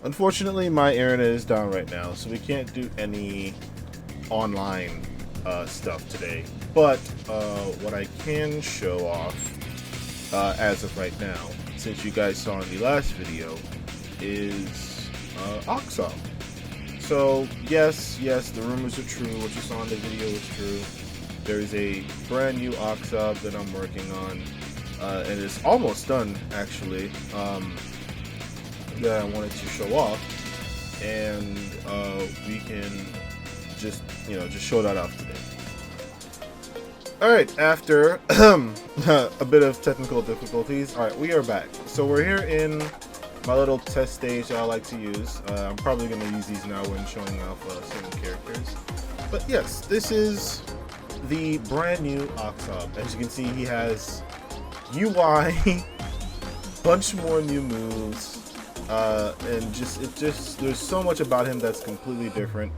Unfortunately, my internet is down right now, so we can't do any online stuff today. But what I can show off as of right now, since you guys saw in the last video, is Oxob. So yes, the rumors are true. What you saw in the video is true. There is a brand new Oxob that I'm working on, and it's almost done actually. That I wanted to show off, and we can just show that off today. All right, after a bit of technical difficulties, all right, we are back. So we're here in my little test stage that I like to use. I'm probably going to use these now when showing off certain characters. But yes, this is the brand new Oxob. As you can see, he has UI, bunch more new moves. And there's so much about him that's completely different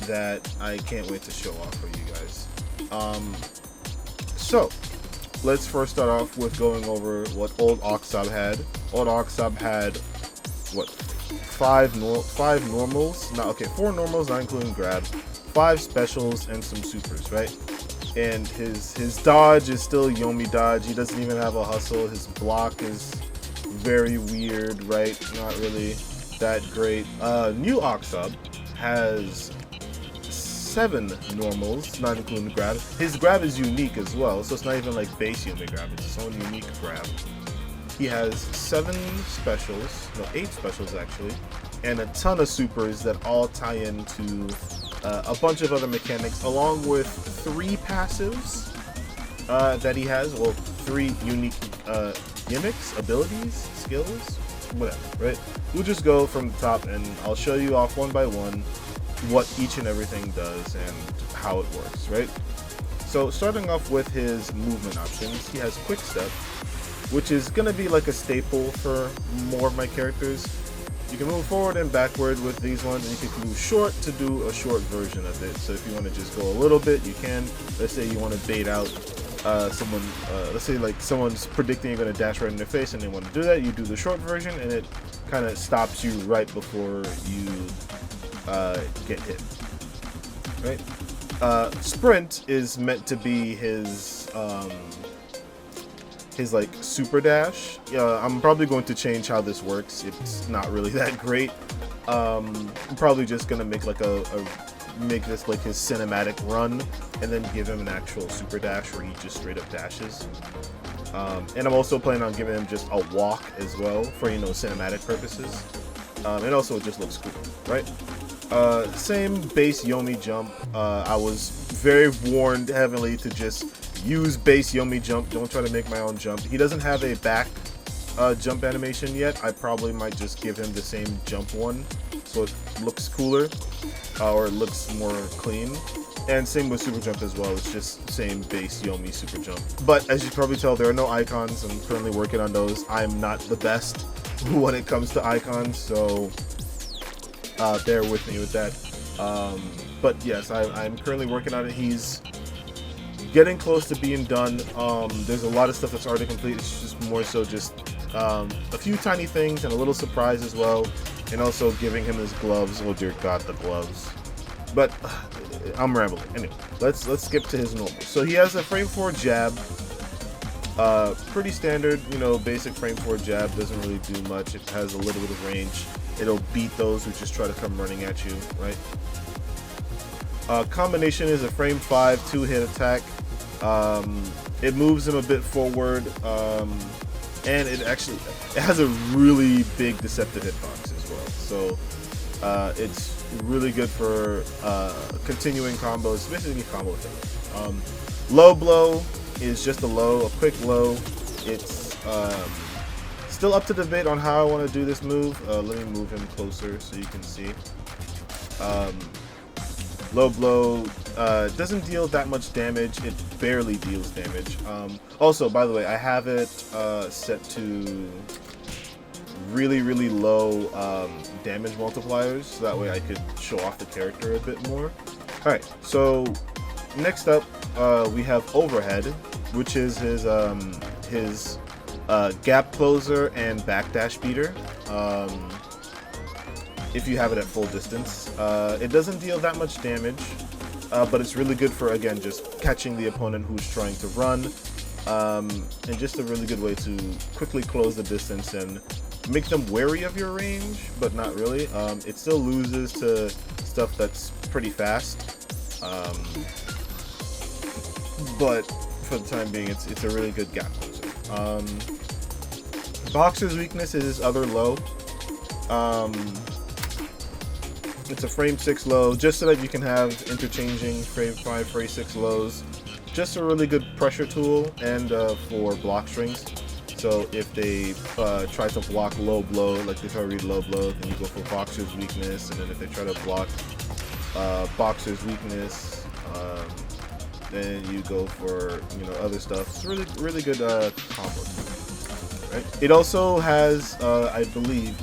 that I can't wait to show off for you guys. So let's first start off with going over what old Oxob had. Old Oxob had what, four normals, not including grab, 5 specials and some supers, right? And his dodge is still Yomi dodge. He doesn't even have a hustle. His block is very weird, right? Not really that great. New Oxob has 7 normals, not including grab. His grab is unique as well, so it's not even like base Yomi grab, it's its own unique grab. He has 7 specials, no, 8 specials actually, and a ton of supers that all tie into a bunch of other mechanics, along with 3 passives that he has, well, 3 unique gimmicks, abilities, skills, whatever, right? We'll just go from the top and I'll show you off one by one what each and everything does and how it works, right? So starting off with his movement options, he has quick step, which is gonna be like a staple for more of my characters. You can move forward and backward with these ones, and you can move short to do a short version of it. So if you want to just go a little bit, you can. Let's say you want to bait out someone, let's say like someone's predicting you're going to dash right in their face and they want to do that, you do the short version and it kind of stops you right before you get hit, right? Sprint is meant to be his like super dash. I'm probably going to change how this works. It's not really that great. I'm probably just gonna make like make this like his cinematic run and then give him an actual super dash where he just straight up dashes. And I'm also planning on giving him just a walk as well for cinematic purposes. And also it just looks cool, right? Same base Yomi jump. I was very warned heavily to just use base Yomi jump. Don't try to make my own jump. He doesn't have a back jump animation yet. I probably might just give him the same jump one so it looks cooler, or it looks more clean. And same with super jump as well. It's just same base Yomi super jump. But as you can probably tell, there are no icons. I'm currently working on those. I'm not the best when it comes to icons, so bear with me with that. But yes, I'm currently working on it. He's getting close to being done. There's a lot of stuff that's already complete. It's just more so just a few tiny things and a little surprise as well, and also giving him his gloves. Oh dear God, the gloves. But I'm rambling. Anyway, let's skip to his normal. So he has a frame 4 jab. Pretty standard, basic frame 4 jab. Doesn't really do much. It has a little bit of range. It'll beat those who just try to come running at you, right? Combination is a frame 5 2-hit attack. It moves him a bit forward, and it has a really big deceptive hitbox as well. So it's really good for continuing combos, basically combo thing. Low blow is just a quick low. It's still up to debate on how I want to do this move. Let me move him closer so you can see. Low blow doesn't deal that much damage. It barely deals damage. Also, by the way, I have it set to really low damage multipliers, so that way I could show off the character a bit more. Alright, so next up we have Overhead, which is his gap closer and backdash beater. if you have it at full distance. It doesn't deal that much damage, but it's really good for, again, just catching the opponent who's trying to run, and just a really good way to quickly close the distance and make them wary of your range, but not really. It still loses to stuff that's pretty fast, but for the time being, it's a really good gap closer. Boxer's weakness is his other low. It's a frame 6 low, just so that you can have interchanging frame 5, frame 6 lows. Just a really good pressure tool, and for block strings. So if they try to block low blow, like they try to read low blow, then you go for Boxer's weakness, and then if they try to block Boxer's weakness, then you go for, you know, other stuff. It's really good combo. Right? It also has, I believe,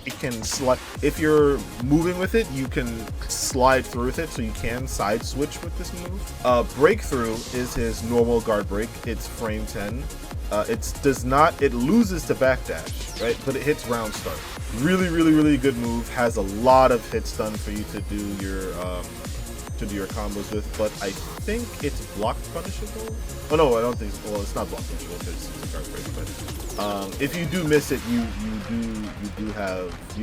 it can slide. If you're moving with it, you can slide through with it, so you can side switch with this move. Breakthrough is his normal guard break. It's frame 10. It loses to backdash, right? But it hits round start. Really good move. Has a lot of hit stun for you to do your combos with, but I think it's block punishable. Oh no, I don't think so. Well, it's not block punishable because it's a guard break, but if you do miss it, you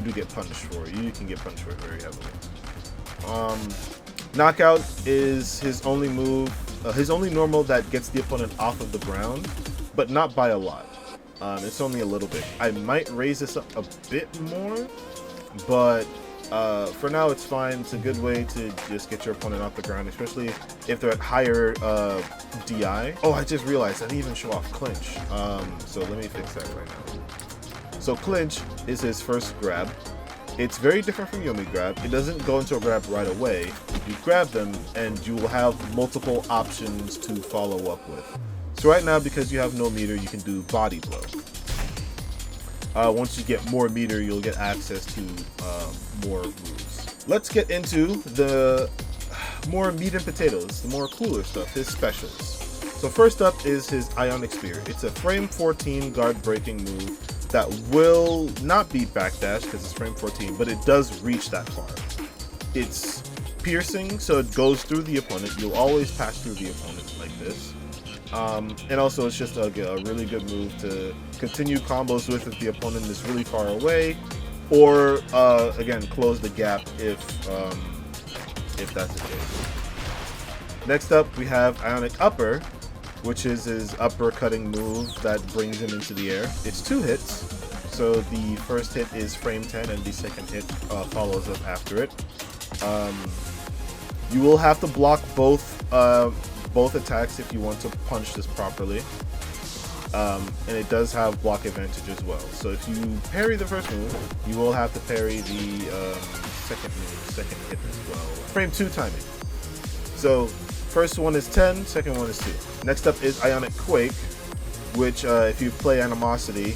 do get punished for it. You can get punished for it very heavily. Knockout is his only move, his only normal that gets the opponent off of the ground, but not by a lot. It's only a little bit. I might raise this up a bit more, but for now it's fine. It's a good way to just get your opponent off the ground, especially if they're at higher DI. Oh, I just realized I didn't even show off clinch. So let me fix that right now. So clinch is his first grab. It's very different from Yomi grab. It doesn't go into a grab right away. You grab them and you will have multiple options to follow up with. So right now, because you have no meter, you can do body blow. Once you get more meter, you'll get access to more moves. Let's get into the more meat and potatoes, the more cooler stuff, his specials. So first up is his Ionic Spear. It's a frame 14 guard breaking move that will not beat backdash because it's frame 14, but it does reach that far. It's piercing, so it goes through the opponent. You'll always pass through the opponent like this. And also it's just a really good move to continue combos with if the opponent is really far away, or again, close the gap if that's the case. Next up, we have Ionic Upper, which is his upper cutting move that brings him into the air. It's 2 hits, so the first hit is frame 10 and the second hit follows up after it. You will have to block both attacks if you want to punch this properly, and it does have block advantage as well. So if you parry the first move, you will have to parry the second hit as well. Frame 2 timing. So first one is 10, second one is 2. Next up is Ionic Quake, which if you play Animosity,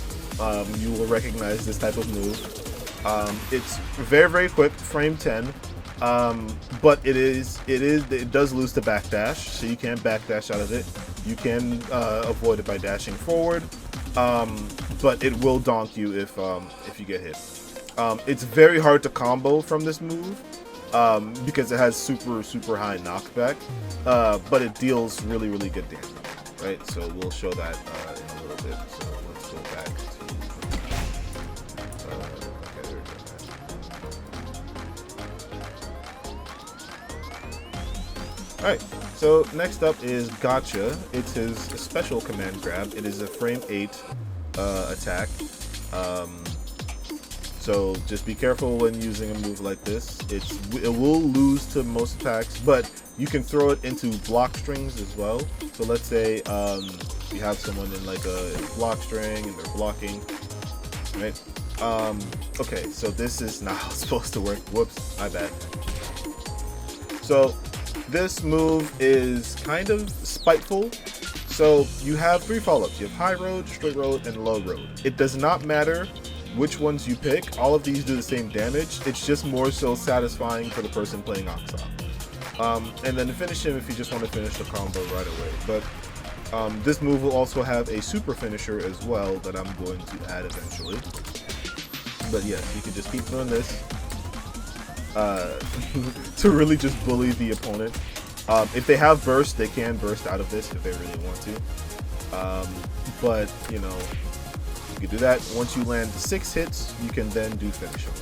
you will recognize this type of move. It's very quick, frame 10. But it does lose to backdash, so you can backdash out of it. You can avoid it by dashing forward, but it will donk you if you get hit. It's very hard to combo from this move because it has super high knockback, but it deals really good damage, right? So we'll show that in a little bit. So let's go back to. Alright, so next up is Gotcha. It's his special command grab. It is a frame 8 attack. So just be careful when using a move like this. It will lose to most attacks, but you can throw it into block strings as well. So let's say you have someone in like a block string and they're blocking, right? Okay, so this is not how it's supposed to work. Whoops, my bad. So this move is kind of spiteful. So you have 3 follow-ups. You have high road, straight road, and low road. It does not matter which ones you pick. All of these do the same damage. It's just more so satisfying for the person playing Oxob. And then to finish him if you just want to finish the combo right away. But this move will also have a super finisher as well that I'm going to add eventually. But yes, you can just keep doing this to really just bully the opponent. If they have burst, they can burst out of this if they really want to. But, you know, you can do that. Once you land 6 hits, you can then do finish him.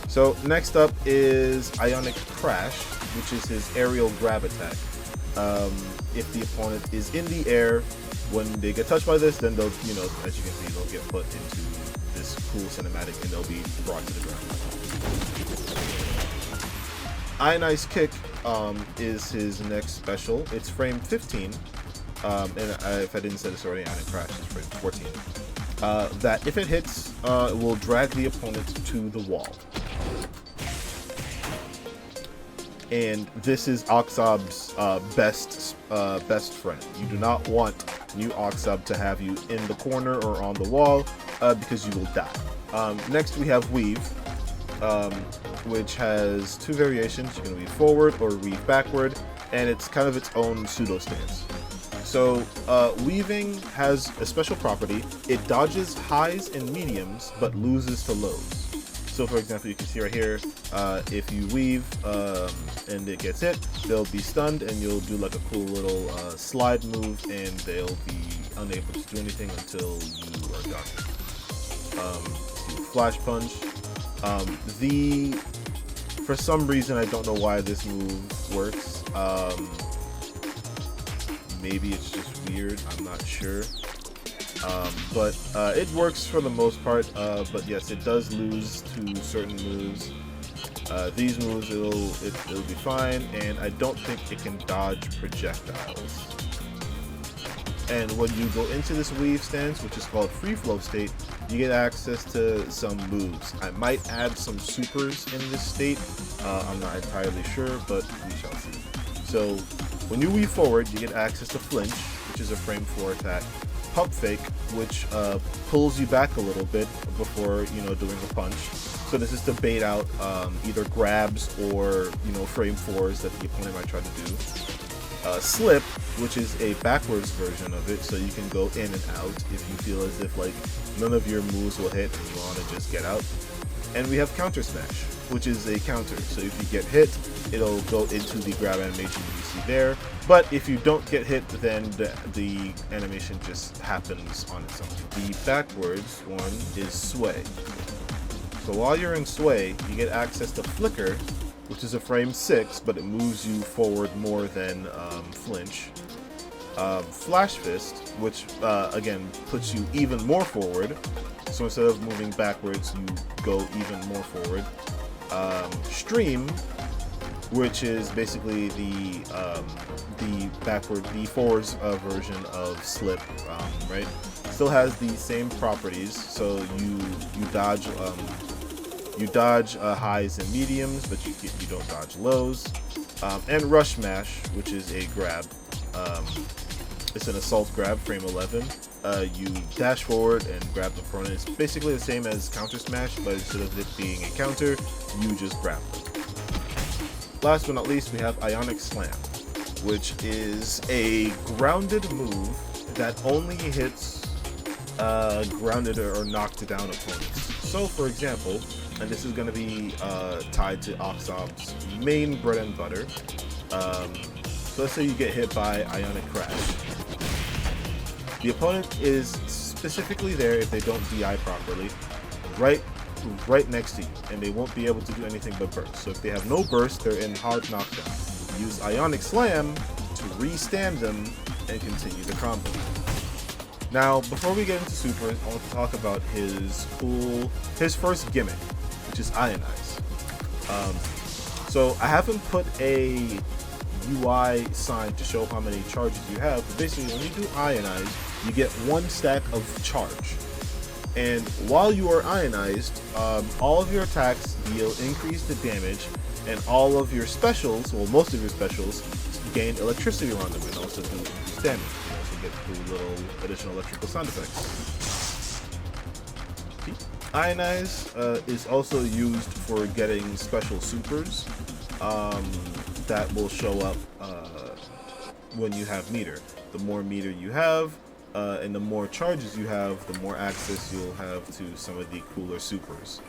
So next up is Ionic Crash, which is his aerial grab attack. If the opponent is in the air, when they get touched by this, then they'll, you know, as you can see, they'll get put into this cool cinematic and they'll be brought to the ground. Ionize Kick is his next special. It's frame 15, and if I didn't say this already, Ionic Crash is frame 14. That if it hits, it will drag the opponent to the wall. And this is Oxob's best friend. You do not want new Oxob to have you in the corner or on the wall because you will die. Next we have Weave, which has 2 variations. You can weave forward or weave backward, and it's kind of its own pseudo stance. So weaving has a special property. It dodges highs and mediums but loses to lows. So for example, you can see right here, if you weave and it gets hit, they'll be stunned and you'll do like a cool little slide move and they'll be unable to do anything until you are done. Flash Punch. For some reason, I don't know why this move works. Maybe it's just weird, I'm not sure. But it works for the most part, but yes, it does lose to certain moves. These moves, it'll be fine, and I don't think it can dodge projectiles. And when you go into this weave stance, which is called free flow state, you get access to some moves. I might add some supers in this state. I'm not entirely sure, but we shall see. So when you weave forward, you get access to flinch, which is a frame 4 attack. Pump fake, which pulls you back a little bit before, you know, doing a punch. So this is to bait out either grabs or, you know, frame 4s that the opponent might try to do. Slip, which is a backwards version of it, so you can go in and out if you feel as if like none of your moves will hit and you want to just get out. And we have counter smash, which is a counter. So if you get hit, it'll go into the grab animation you see there. But if you don't get hit, then the animation just happens on its own. The backwards one is sway. So while you're in sway, you get access to flicker, which is a frame 6, but it moves you forward more than flinch. Flash fist, which again puts you even more forward. So instead of moving backwards, you go even more forward. Stream, which is basically the forwards version of slip, right? Still has the same properties. So you dodge highs and mediums, but you don't dodge lows. And rush smash, which is a grab. It's an assault grab, frame 11. You dash forward and grab the opponent. It's basically the same as counter smash, but instead of it being a counter, you just grab them. Last but not least, we have Ionic Slam, which is a grounded move that only hits grounded or knocked down opponents. So for example, and this is going to be tied to Oxob's main bread and butter. So let's say you get hit by Ionic Crash. The opponent is specifically there if they don't DI properly, right next to you, and they won't be able to do anything but burst. So if they have no burst, they're in hard knockdown. Use Ionic Slam to re-stand them and continue the combo. Now, before we get into supers, I want to talk about his first gimmick, which is Ionize. So I haven't put a UI sign to show how many charges you have, but basically when you do Ionize, you get 1 stack of charge. And while you are ionized, all of your attacks deal increased damage, and all of your specials, well, most of your specials, gain electricity around them and also do increased damage. You also get the little additional electrical sound effects. Ionize is also used for getting special supers that will show up when you have meter. The more meter you have, and the more charges you have, the more access you'll have to some of the cooler supers.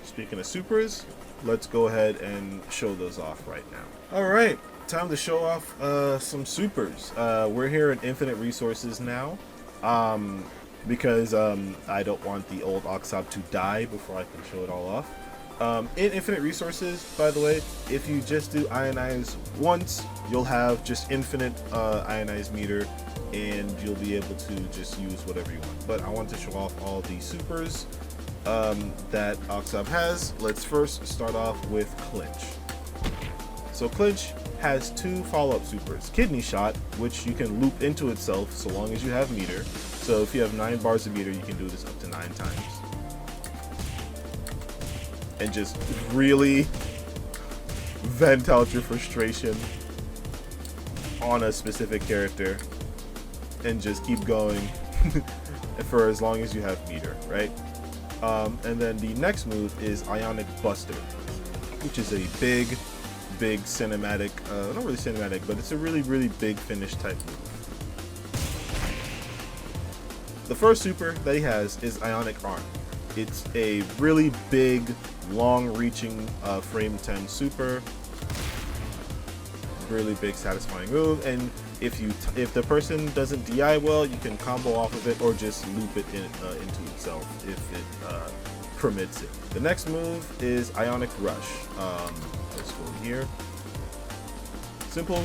Speaking of supers, let's go ahead and show those off right now. Alright, time to show off some supers. We're here in Infinite Resources now, because I don't want the old Oxob to die before I can show it all off. In Infinite Resources, by the way, if you just do Ionize once, you'll have just infinite Ionize meter, and you'll be able to just use whatever you want. But I want to show off all the supers that Oxob has. Let's first start off with clinch. So clinch has two follow-up supers. Kidney shot, which you can loop into itself so long as you have meter. So if you have 9 bars of meter, you can do this up to 9 times. And just really vent out your frustration on a specific character and just keep going for as long as you have meter, right? And then the next move is Ionic Buster, which is a big cinematic, not really cinematic, but it's a really big finish type move. The first super that he has is Ionic Arm. It's a really big, long-reaching frame 10 super. Really big, satisfying move, and if the person doesn't DI well, you can combo off of it or just loop it into itself if it permits it. The next move is Ionic Rush. Let's go here. Simple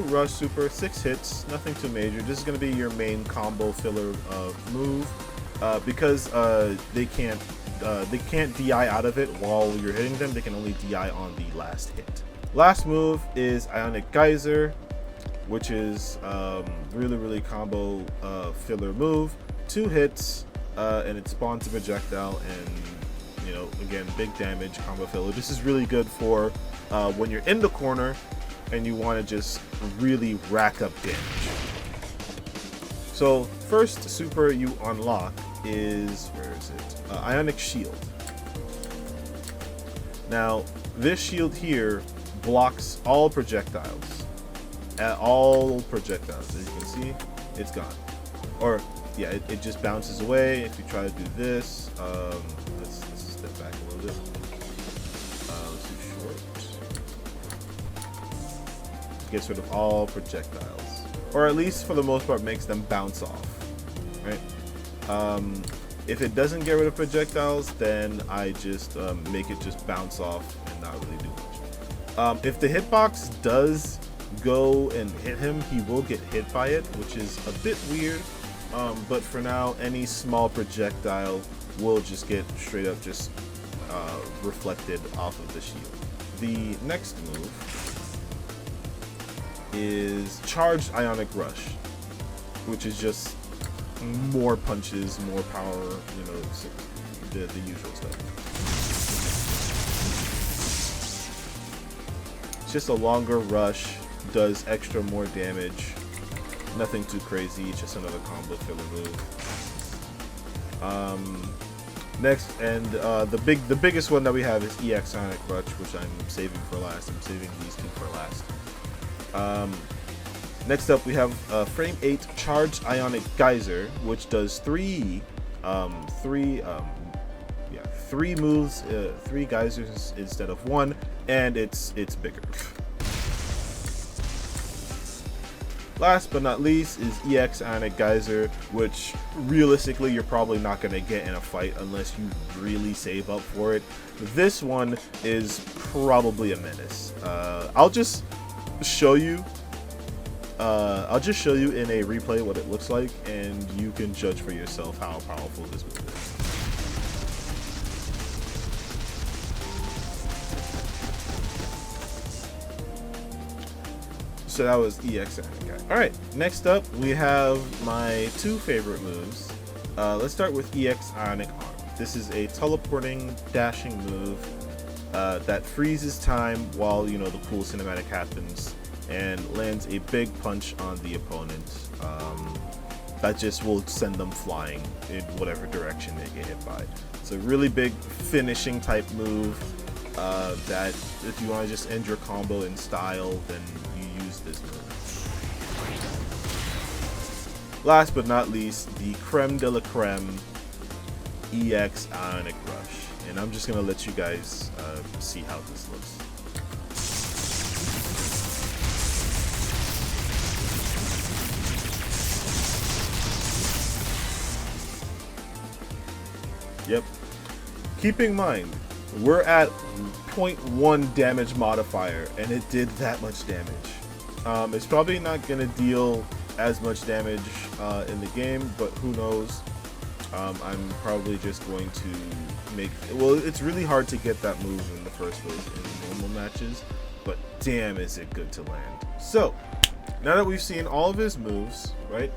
rush super, 6 hits, nothing too major. This is going to be your main combo filler move because they can't DI out of it while you're hitting them. They can only DI on the last hit. Last move is Ionic Geyser, which is really combo filler move. 2 hits and it spawns a projectile, and you know, again, big damage combo filler. This is really good for when you're in the corner and you want to just really rack up damage. So first super you unlock is, where is it? Ionic Shield. Now this shield here blocks all projectiles. All projectiles, as you can see, it's gone. Or yeah, it just bounces away if you try to do this. Let's step back a little bit. Let's do short. Gets rid of all projectiles, or at least for the most part makes them bounce off, right? If it doesn't get rid of projectiles, then I just make it just bounce off and not really do much. If the hitbox does go and hit him, he will get hit by it, which is a bit weird. But for now, any small projectile will just get straight up just reflected off of the shield. The next move is Charged Ionic Rush, which is just more punches, more power, you know, the usual stuff. It's just a longer rush, does extra more damage. Nothing too crazy, just another combo filler move. Next, and the biggest one that we have is EX Ionic Rush, which I'm saving for last. I'm saving these two for last. Next up, we have Frame 8 Charged Ionic Geyser, which does three moves, 3 geysers instead of 1, and it's bigger. Last but not least is EX Ionic Geyser, which realistically you're probably not going to get in a fight unless you really save up for it. This one is probably a menace. I'll just show you in a replay what it looks like, and you can judge for yourself how powerful this move is. So that was EX Ionic Guy. Alright, next up we have my 2 favorite moves. Let's start with EX Ionic Arm. This is a teleporting, dashing move that freezes time while, you know, the cool cinematic happens, and lands a big punch on the opponent that just will send them flying in whatever direction they get hit by. It's a really big finishing type move that if you want to just end your combo in style, then you use this move. last but not least, the creme de la creme EX Ionic Rush. And I'm just going to let you guys see how this looks. Yep. Keep in mind, we're at 0.1 damage modifier, and it did that much damage. It's probably not going to deal as much damage in the game, but who knows. I'm probably just going to make... Well, it's really hard to get that move in the first place in normal matches, but damn is it good to land. So, now that we've seen all of his moves, right,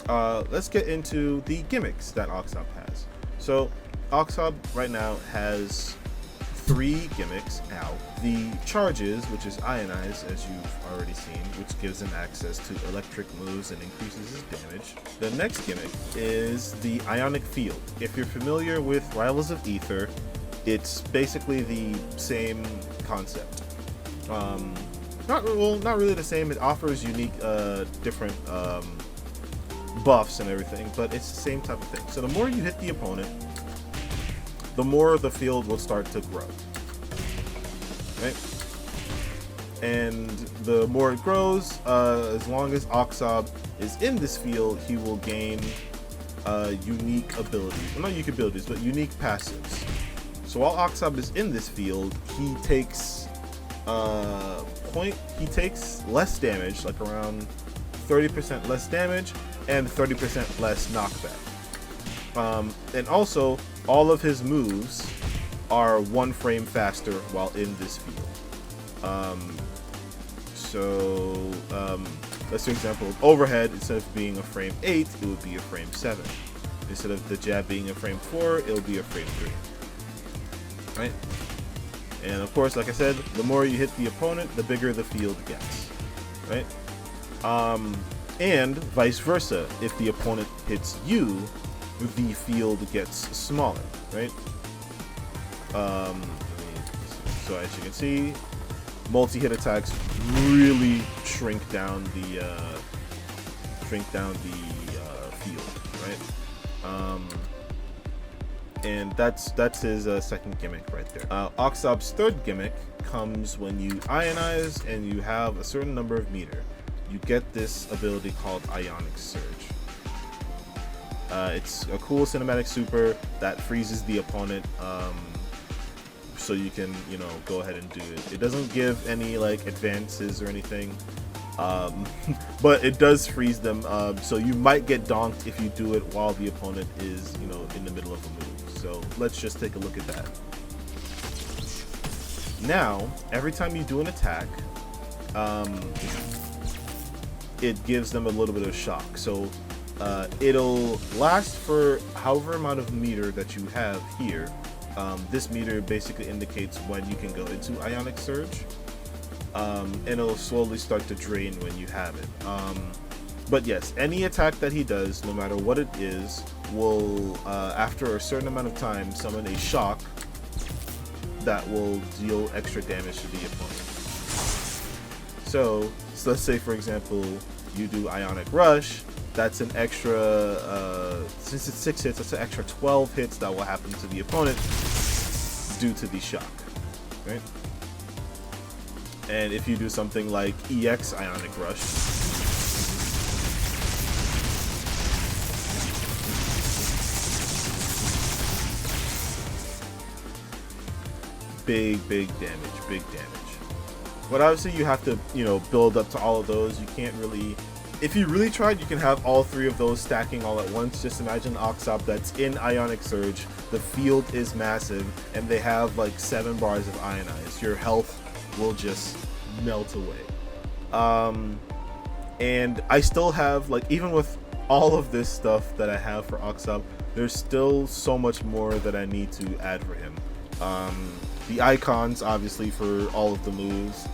let's get into the gimmicks that Oxob has. So, Oxob right now has 3 gimmicks now. The charges, which is Ionize, as you've already seen, which gives him access to electric moves and increases his damage. The next gimmick is the Ionic Field. If you're familiar with Rivals of Aether, it's basically the same concept. Not really the same. It offers unique, different buffs and everything, but it's the same type of thing. So the more you hit the opponent, the more the field will start to grow, right? And the more it grows, as long as Oxob is in this field, he will gain unique abilities. Well, not unique abilities, but unique passives. So while Oxob is in this field, he takes less damage, like around 30% less damage and 30% less knockback. And also, all of his moves are 1 frame faster while in this field. Let's for example, overhead, instead of being a frame 8, it would be a frame 7. Instead of the jab being a frame 4, it'll be a frame 3. Right? And of course, like I said, the more you hit the opponent, the bigger the field gets. Right? And vice versa, if the opponent hits you, the field gets smaller, right? So as you can see, multi-hit attacks really shrink down the field, right? And that's his second gimmick right there. Oxob's third gimmick comes when you Ionize and you have a certain number of meter. You get this ability called Ionic Surge. It's a cool cinematic super that freezes the opponent, so you can, go ahead and do it. It doesn't give any like advances or anything, but it does freeze them. So you might get donked if you do it while the opponent is, in the middle of a move. So let's just take a look at that. Now, every time you do an attack, it gives them a little bit of shock. So it'll last for however amount of meter that you have here. This meter basically indicates when you can go into Ionic Surge, and it'll slowly start to drain when you have it. But yes, any attack that he does, no matter what it is, will, after a certain amount of time, summon a shock that will deal extra damage to the opponent. So let's say, for example, you do Ionic Rush. That's an extra, since it's 6 hits, that's an extra 12 hits that will happen to the opponent due to the shock, right? And if you do something like EX Ionic Rush, big damage. But obviously you have to, build up to all of those. You can't really... If you really tried, you can have all 3 of those stacking all at once. Just imagine Oxob that's in Ionic Surge. The field is massive, and they have like 7 bars of Ionize. Your health will just melt away. And I still have, like, even with all of this stuff that I have for Oxob, there's still so much more that I need to add for him. The icons, obviously, for all of the moves.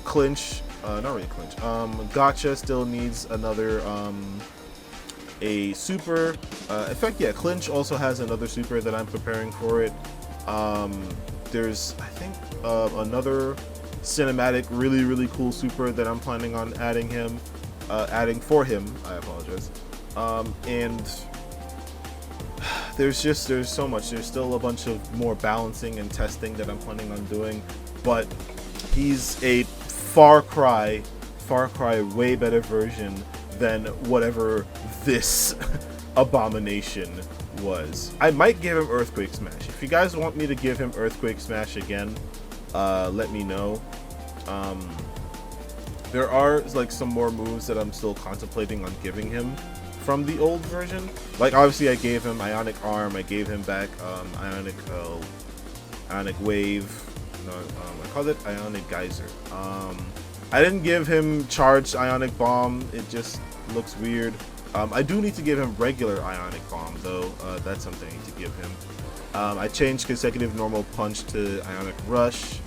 Clinch. Not really clinch. Gotcha still needs another a super. In fact, yeah, clinch also has another super that I'm preparing for it. There's, I think, another cinematic, really cool super that I'm planning on adding for him. I apologize. And there's so much. There's still a bunch of more balancing and testing that I'm planning on doing, but he's a far cry way better version than whatever this abomination was. I might give him Earthquake Smash. If you guys want me to give him Earthquake Smash again, let me know. There are like some more moves that I'm still contemplating on giving him from the old version. Like obviously I gave him Ionic Arm, I gave him back Ionic Wave, no, I called it Ionic Geyser. I didn't give him Charged Ionic Bomb, it just looks weird. I do need to give him regular Ionic Bomb though, that's something I need to give him. I changed Consecutive Normal Punch to Ionic Rush.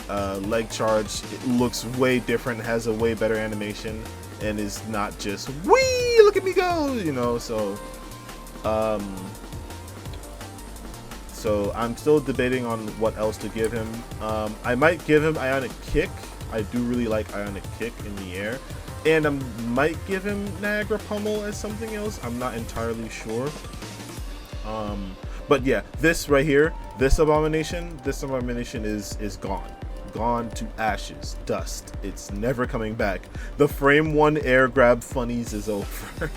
Leg Charge, it looks way different, has a way better animation, and is not just wee, look at me go, you know. So I'm still debating on what else to give him. I might give him Ionic Kick. I do really like Ionic Kick in the air, and I might give him Niagara Pummel as something else. I'm not entirely sure. But yeah, this right here, this abomination is gone to ashes, dust. It's never coming back. The frame 1 air grab funnies is over.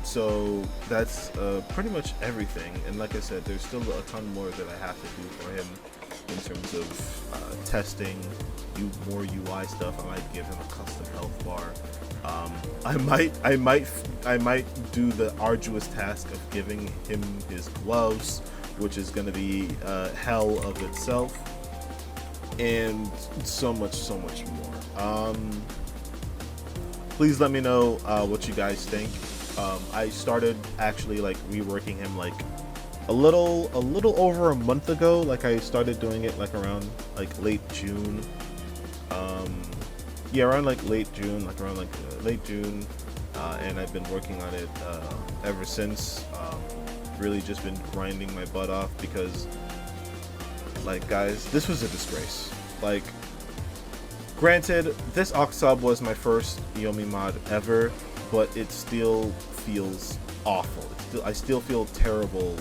So that's pretty much everything, and like I said, there's still a ton more that I have to do for him in terms of testing, more UI stuff. I might give him a custom health bar. I might do the arduous task of giving him his gloves, which is going to be hell of itself, and so much more. Please let me know what you guys think. I started actually like reworking him like a little over a month ago. Like I started doing it like around like late June. Yeah, around like late June, and I've been working on it ever since. Really just been grinding my butt off because, like, guys, this was a disgrace. Like, granted, this Oxob was my first Yomi mod ever, but it still feels awful. I still feel terrible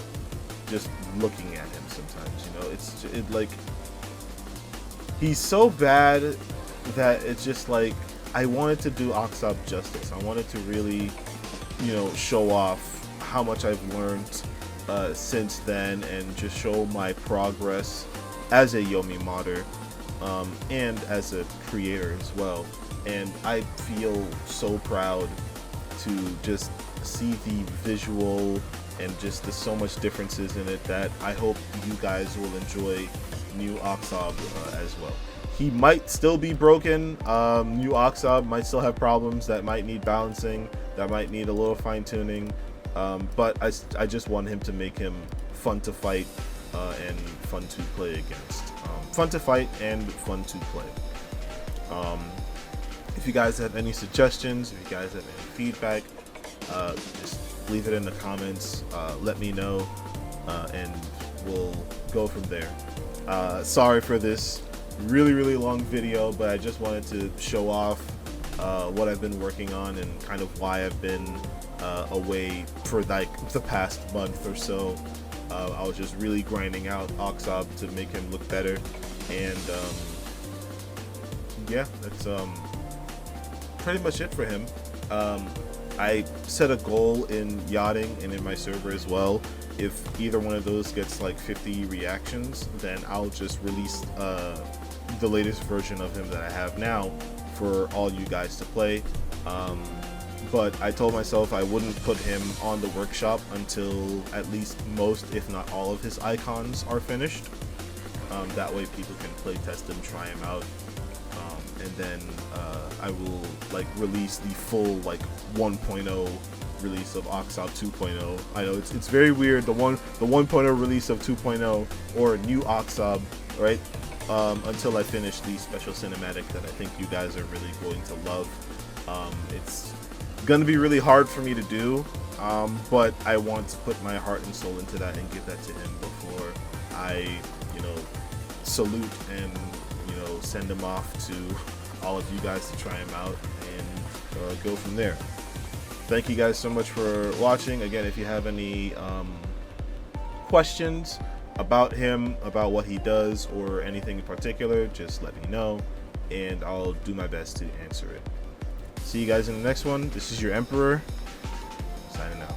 just looking at him sometimes, you know. Like, he's so bad that it's just like, I wanted to do Oxob justice. I wanted to really, you know, show off how much I've learned since then, and just show my progress as a Yomi modder and as a creator as well. And I feel so proud to just see the visual and just the so much differences in it that I hope you guys will enjoy new Oxob as well. He might still be broken. New Oxob might still have problems that might need balancing, that might need a little fine-tuning. But I just want him to make him fun to fight and fun to play against. Fun to fight and fun to play. If you guys have any suggestions, if you guys have any feedback, just leave it in the comments. Let me know, and we'll go from there. Sorry for this really long video, but I just wanted to show off what I've been working on and kind of why I've been away for like the past month or so. I was just really grinding out Oxob to make him look better, and yeah, that's pretty much it for him. I set a goal in yachting and in my server as well. If either one of those gets like 50 reactions, then I'll just release the latest version of him that I have now for all you guys to play. But I told myself I wouldn't put him on the workshop until at least most, if not all, of his icons are finished. That way people can play test them, try him out, and then I will like release the full like 1.0 release of Oxob 2.0. I know it's very weird, the 1.0 release of 2.0 or new Oxob, right? Until I finish the special cinematic that I think you guys are really going to love. It's gonna be really hard for me to do, but I want to put my heart and soul into that and give that to him before I, you know, salute and, you know, send him off to all of you guys to try him out. And go from there. Thank you guys so much for watching. Again, if you have any questions about him, about what he does, or anything in particular, just let me know, and I'll do my best to answer it. See you guys in the next one. This is your Emperor, signing out.